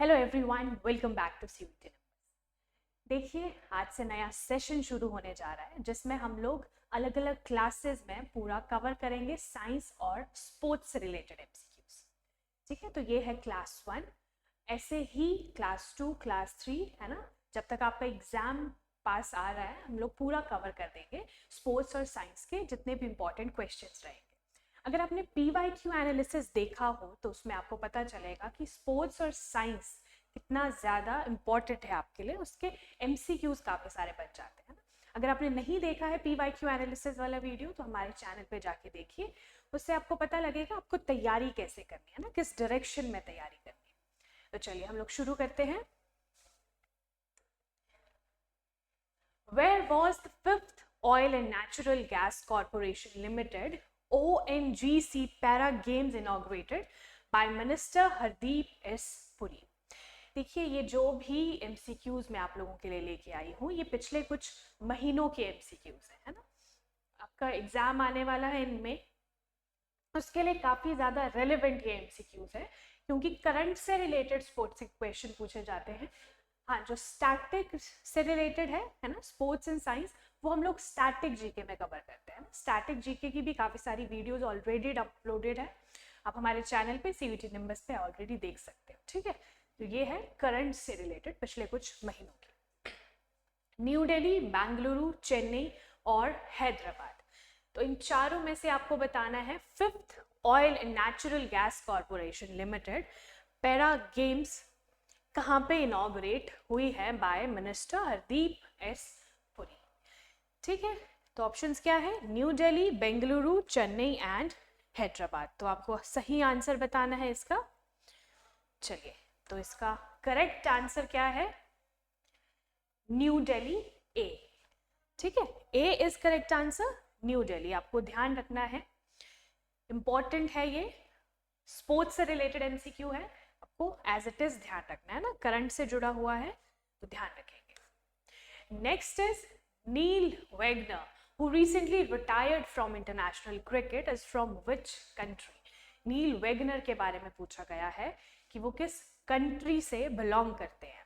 Hello everyone, welcome back to CUT numbers. देखिए, आज से नया सेशन शुरू होने जा रहा है जिसमें हम लोग अलग अलग क्लासेस में पूरा कवर करेंगे साइंस और स्पोर्ट्स से रिलेटेड एमसीक्यूज। ठीक है, तो ये है क्लास 1। ऐसे ही क्लास 2, क्लास 3 है ना, जब तक आपका एग्जाम पास आ रहा है हम लोग पूरा कवर कर देंगे स्पोर्ट्स और साइंस के जितने भी इंपॉर्टेंट क्वेश्चंस रहेंगे। अगर आपने PYQ एनालिसिस देखा हो तो उसमें आपको पता चलेगा कि स्पोर्ट्स और साइंस कितना ज़्यादा इम्पॉर्टेंट है आपके लिए, उसके MCQs काफ़ी सारे बन जाते हैं ना। अगर आपने नहीं देखा है PYQ एनालिसिस वाला वीडियो तो हमारे चैनल पे जाके देखिए, उससे आपको पता लगेगा आपको तैयारी कैसे करनी है ना, किस डायरेक्शन में तैयारी करनी है। तो चलिए हम लोग शुरू करते हैं। Where was the Fifth Oil and Natural Gas Corporation Limited ONGC Para Games inaugurated by Minister Hardeep S. Puri? देखिए, ये जो भी MCQs मैं आप लोगों के लिए लेके आई हूँ ये पिछले कुछ महीनों के MCQs है ना। आपका एग्जाम आने वाला है इनमें, उसके लिए काफ़ी ज़्यादा रेलिवेंट ये MCQs है क्योंकि करंट से रिलेटेड स्पोर्ट्स के क्वेश्चन पूछे जाते हैं। हाँ, जो स्टैटिक से रिलेटेड है ना, स्पोर्ट्स एंड साइंस, वो हम लोग स्टैटिक जीके में कवर करते हैं। स्टैटिक जीके की भी काफ़ी सारी वीडियोस ऑलरेडी अपलोडेड है, आप हमारे चैनल पे सीयूटी नंबर्स पे ऑलरेडी देख सकते हो। ठीक है, तो ये है करंट से रिलेटेड पिछले कुछ महीनों की। न्यू दिल्ली, बेंगलुरु, चेन्नई और हैदराबाद, तो इन चारों में से आपको बताना है fifth oil and natural gas corporation limited para games कहाँ पे इनॉग्रेट हुई है by minister Hardeep S Puri. ठीक है, तो ऑप्शंस क्या है? New Delhi, Bengaluru, Chennai and Hyderabad. तो आपको सही आंसर बताना है इसका। चलिए, तो इसका करेक्ट आंसर क्या है? New Delhi, A. ठीक है, A is correct answer, New Delhi. आपको ध्यान रखना है, इंपॉर्टेंट है ये, स्पोर्ट्स से रिलेटेड MCQ है, आपको एज इट इज ध्यान रखना है ना, करंट से जुड़ा हुआ है तो ध्यान रखेंगे। Next is Neil Wagner who recently retired from international cricket is from which country? Neil Wagner के बारे में पूछा गया है कि वो किस कंट्री से बिलोंग करते हैं।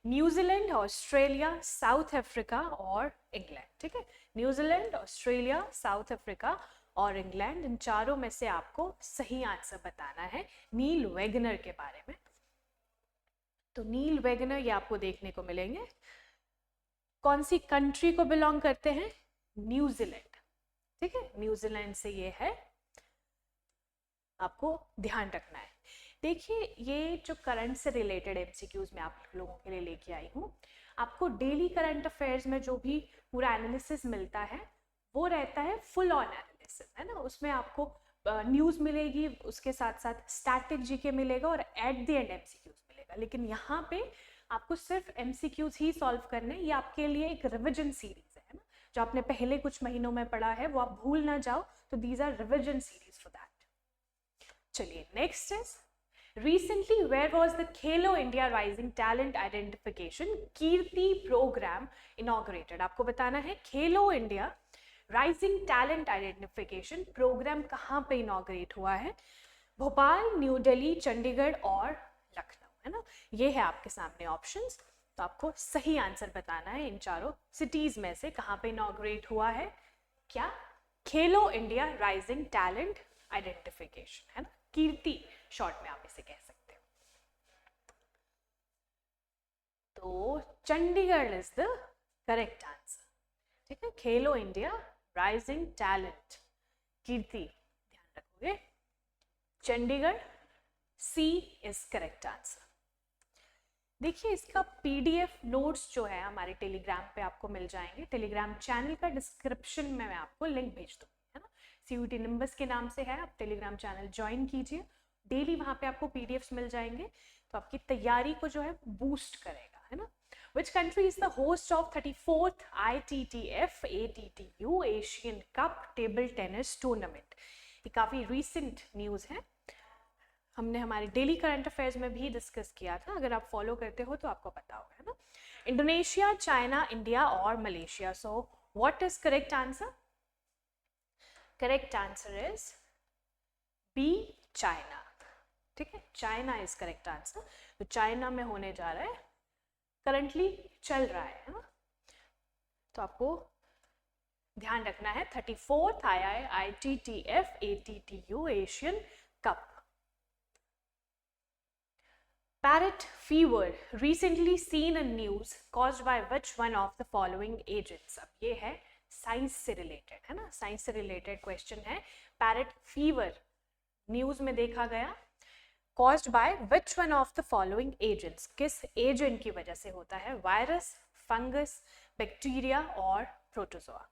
न्यूजीलैंड, ऑस्ट्रेलिया, साउथ अफ्रीका और इंग्लैंड। ठीक है, न्यूजीलैंड, ऑस्ट्रेलिया, साउथ अफ्रीका और इंग्लैंड, इन चारों में से आपको सही आंसर बताना है नील वेगनर के बारे में। तो नील वेगनर ये आपको देखने को मिलेंगे, कौन सी कंट्री को बिलोंग करते हैं? न्यूजीलैंड। ठीक है, न्यूजीलैंड से ये है, आपको ध्यान रखना है। देखिए, ये जो करंट से रिलेटेड MCQs मैं आप लोगों के लिए लेके आई हूँ, आपको डेली करंट अफेयर्स में जो भी पूरा एनालिसिस मिलता है वो रहता है फुल ऑन एनालिसिस, है ना। उसमें आपको न्यूज़ मिलेगी, उसके साथ साथ स्टैटिक जीके मिलेगा और एट द एंड MCQs मिलेगा। लेकिन यहाँ पे आपको सिर्फ MCQs ही सॉल्व करने, ये आपके लिए एक रिविजन सीरीज है ना, जो आपने पहले कुछ महीनों में पढ़ा है वो आप भूल ना जाओ, तो these are revision series for that. चलिए, next is recently where was the Khelo India Rising Talent Identification Kirti programme inaugurated? आपको बताना है Khelo India rising talent identification programme कहाँ पे इनॉग्रेट हुआ है? भोपाल, न्यू दिल्ली, चंडीगढ़ और लखनऊ, है ना। ये है आपके सामने ऑप्शंस, तो आपको सही आंसर बताना है इन चारों सिटीज में से कहाँ पे इनॉग्रेट हुआ है। क्या? खेलो इंडिया राइजिंग टैलेंट आइडेंटिफिकेशन, है ना, कीर्ति शॉर्ट में आप इसे कह सकते हो। तो Chandigarh is the correct answer. ठीक है, खेलो इंडिया राइजिंग टैलेंट कीर्ति, ध्यान रखोगे, चंडीगढ़ सी इज करेक्ट आंसर। देखिए, इसका PDF नोट्स जो है हमारे टेलीग्राम पे आपको मिल जाएंगे। टेलीग्राम चैनल का डिस्क्रिप्शन में मैं आपको लिंक भेज दूंगी, है ना। CUT नंबर्स के नाम से है, आप टेलीग्राम चैनल ज्वाइन कीजिए, डेली वहाँ पे आपको PDFs मिल जाएंगे, तो आपकी तैयारी को जो है बूस्ट करेगा, है ना। Which country is the host of 34th ITTF ATTU Asian cup table tennis tournament? ये काफ़ी रिसेंट न्यूज़ है, हमने हमारे डेली करंट अफेयर्स में भी डिस्कस किया था, अगर आप फॉलो करते हो तो आपको पता होगा, है ना। इंडोनेशिया, चाइना, इंडिया और मलेशिया। So what is correct answer? Correct answer is B, China. ठीक है, चाइना इज करेक्ट आंसर। तो चाइना में होने जा रहा है, करंटली चल रहा है ना। तो आपको ध्यान रखना है 34th IITTF ATTU Asian cup. Parrot fever recently seen in news caused by which one of the following agents? अब ये है साइंस से रिलेटेड, है ना, साइंस से रिलेटेड क्वेश्चन है। पैरट फीवर न्यूज में देखा गया, caused by which one of the following agents? किस एजेंट की वजह से होता है? वायरस, फंगस, बैक्टीरिया और प्रोटोजोआ।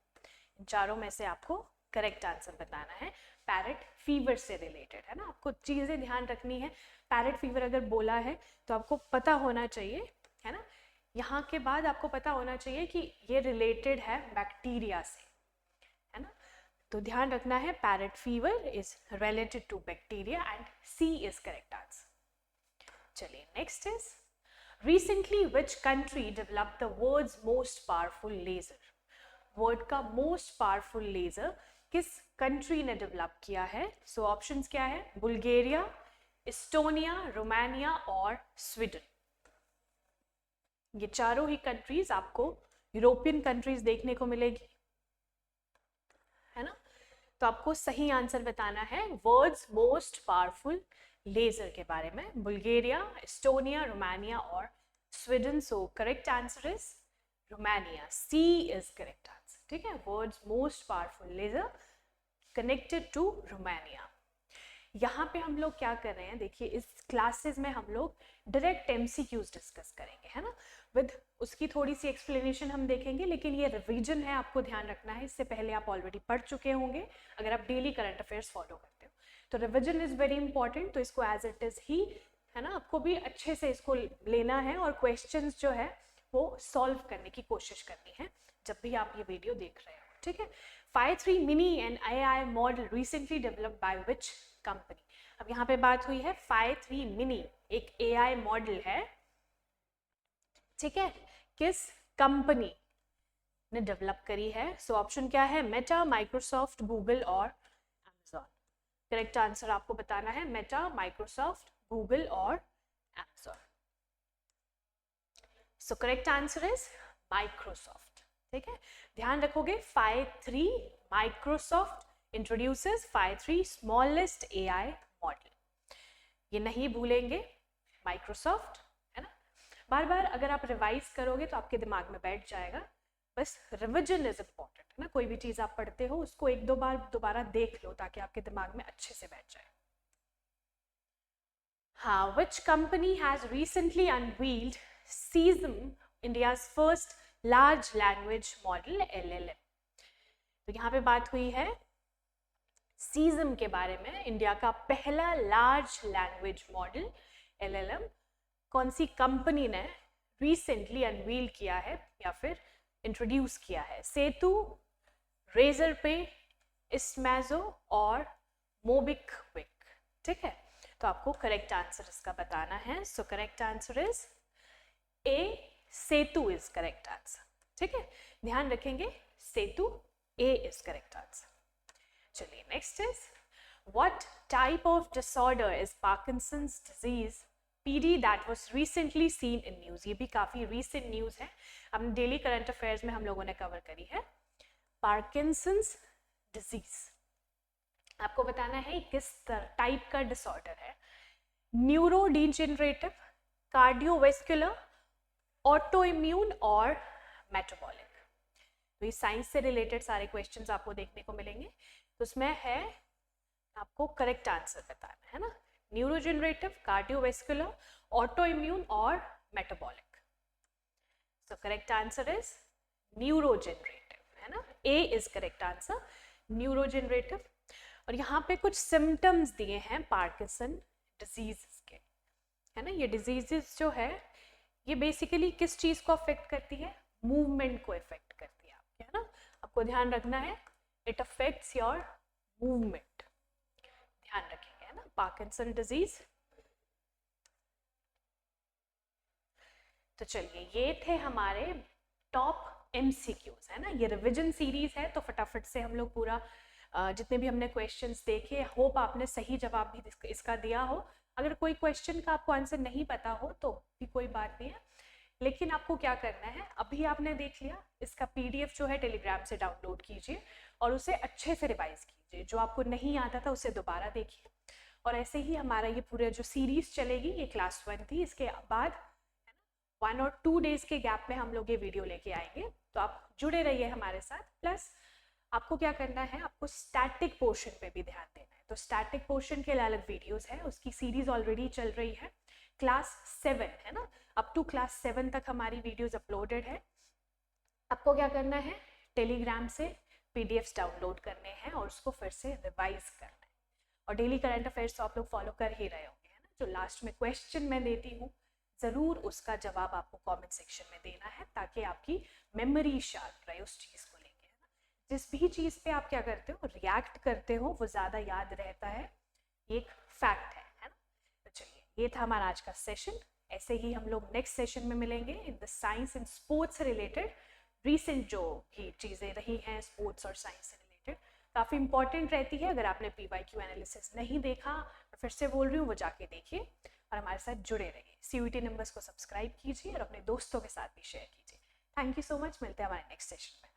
इन चारों में से आपको करेक्ट आंसर बताना है। पैरट फीवर से रिलेटेड है ना, आपको चीजें ध्यान रखनी है। पैरट फीवर अगर बोला है तो आपको पता होना चाहिए, है ना, यहाँ के बाद आपको पता होना चाहिए कि ये रिलेटेड है बैक्टीरिया से, है ना। तो ध्यान रखना है, parrot fever is related to bacteria and C is correct answer. चलिए next is recently which country developed the world's most powerful laser? World का मोस्ट पावरफुल लेजर किस कंट्री ने डेवलप किया है? सो ऑप्शंस क्या है? बुल्गारिया, एस्टोनिया, रोमानिया और Sweden. ये चारों ही कंट्रीज आपको यूरोपियन कंट्रीज देखने को मिलेगी, है ना। तो आपको सही आंसर बताना है वर्ल्ड्स मोस्ट पावरफुल लेजर के बारे में, बुल्गारिया, एस्टोनिया, रोमानिया और Sweden. So correct answer is Romania, C is correct answer, ठीक है। World's most powerful laser connected to Romania. यहाँ पे हम लोग क्या कर रहे हैं, देखिए इस क्लासेस में हम लोग डायरेक्ट MCQs डिस्कस करेंगे, है ना, विद उसकी थोड़ी सी एक्सप्लेनेशन हम देखेंगे, लेकिन ये रिवीजन है, आपको ध्यान रखना है। इससे पहले आप ऑलरेडी पढ़ चुके होंगे अगर आप डेली करंट अफेयर्स फॉलो करते हो, तो रिवीजन इज वेरी इंपॉर्टेंट। तो इसको एज इट इज ही, है ना, आपको भी अच्छे से इसको लेना है और क्वेश्चंस जो है वो सॉल्व करने की कोशिश करनी है जब भी आप ये वीडियो देख रहे हो, ठीक है। 5.3 mini and AI model recently developed by which company? अब यहाँ पे बात हुई है 5.3 मिनी, एक AI मॉडल है, ठीक है, किस कंपनी ने डेवलप करी है? सो ऑप्शन क्या है? मेटा, माइक्रोसॉफ्ट, गूगल और अमेजॉन। करेक्ट आंसर आपको बताना है मेटा, माइक्रोसॉफ्ट, गूगल और Amazon. So correct answer is Microsoft, ठीक है। ध्यान रखोगे 5.3 Microsoft introduces 5.3 smallest AI model, ये नहीं भूलेंगे माइक्रोसॉफ्ट, है ना। बार बार अगर आप रिवाइज करोगे तो आपके दिमाग में बैठ जाएगा, बस रिविजन इज इम्पोर्टेंट, है ना। कोई भी चीज आप पढ़ते हो उसको एक दो बार दोबारा देख लो ताकि आपके दिमाग में अच्छे से बैठ जाए। हाँ, which company has recently unveiled SEASM, India's first large language model LLM? तो यहाँ पे बात हुई है सीजम के बारे में, इंडिया का पहला लार्ज लैंग्वेज मॉडल LLM कौन सी कंपनी ने रिसेंटली अनवील किया है या फिर इंट्रोड्यूस किया है? सेतु, रेजर पे, इस्मेजो और मोबिक्विक, ठीक है। तो आपको करेक्ट आंसर इसका बताना है। सो correct answer is a, Setu is correct answer, ठीक है। ध्यान रखेंगे सेतु, ए इज करेक्ट आंसर। चलिए next is what type of disorder is Parkinson's disease PD that was recently seen in news? ये भी काफी recent न्यूज है, हमने डेली करंट अफेयर्स में हम लोगों ने कवर करी है। पार्किंसंस डिजीज आपको बताना है किस टाइप का डिसऑर्डर है। Neuro degenerative, cardiovascular, auto immune और मेटाबॉलिक। तो ये साइंस से रिलेटेड सारे क्वेश्चंस आपको देखने को मिलेंगे, तो उसमें है आपको करेक्ट आंसर बताना है ना, न्यूरोजेनरेटिव, कार्डियोवेस्कुलर, ऑटो इम्यून और metabolic. So correct answer is neurodegenerative, है ना, A is correct answer, neurodegenerative. और यहाँ पे कुछ सिम्टम्स दिए हैं पार्किंसन डिजीज के, है ना। ये डिजीजेस जो है ये बेसिकली किस चीज को अफेक्ट करती है? मूवमेंट को अफेक्ट करती है आपके, है ना। आपको ध्यान रखना है इट अफेक्ट्स योर मूवमेंट, ध्यान रखेंगे, है ना, पार्किंसन डिजीज। तो चलिए ये थे हमारे टॉप MCQs, है ना। ये रिवीजन सीरीज है तो फटाफट से हम लोग पूरा जितने भी हमने क्वेश्चंस देखे, होप आपने सही जवाब भी इसका दिया हो। अगर कोई क्वेश्चन का आपको आंसर नहीं पता हो तो भी कोई बात नहीं है, लेकिन आपको क्या करना है, अभी आपने देख लिया, इसका पीडीएफ जो है टेलीग्राम से डाउनलोड कीजिए और उसे अच्छे से रिवाइज कीजिए, जो आपको नहीं आता था उसे दोबारा देखिए। और ऐसे ही हमारा ये पूरा जो सीरीज चलेगी, ये क्लास 1 थी, इसके बाद 1 और 2 डेज के गैप में हम लोग ये वीडियो लेके आएंगे, तो आप जुड़े रहिए हमारे साथ। प्लस आपको क्या करना है, आपको स्टैटिक पोर्शन पे भी ध्यान देना है। तो स्टैटिक पोर्शन के अलग वीडियोस है, उसकी सीरीज ऑलरेडी चल रही है, क्लास 7 है ना, अप टू क्लास 7 तक हमारी वीडियोस अपलोडेड है। आपको क्या करना है, टेलीग्राम से पीडीएफ्स डाउनलोड करने हैं और उसको फिर से रिवाइज करना है। और डेली करंट अफेयर्स तो आप लोग फॉलो कर ही रहे होंगे, है ना। जो लास्ट में क्वेश्चन मैं देती हूँ, ज़रूर उसका जवाब आपको कमेंट सेक्शन में देना है, ताकि आपकी मेमोरी शार्प रहे उस चीज़ को लेके, है ना। जिस भी चीज़ पे आप क्या करते हो, रिएक्ट करते हो, वो ज़्यादा याद रहता है, एक फैक्ट है ना। तो चलिए, ये था हमारा आज का सेशन। ऐसे ही हम लोग नेक्स्ट सेशन में मिलेंगे in the science and sports से रिलेटेड। रिसेंट जो भी चीज़ें रही हैं स्पोर्ट्स और साइंस से रिलेटेड, काफ़ी इंपॉर्टेंट रहती है। अगर आपने PYQ एनालिसिस नहीं देखा, मैं फिर से बोल रही हूँ, वो जाके देखिए और हमारे साथ जुड़े रहिए। CUET नंबर्स को सब्सक्राइब कीजिए और अपने दोस्तों के साथ भी शेयर कीजिए। थैंक यू सो मच, मिलते हैं हमारे नेक्स्ट सेशन में।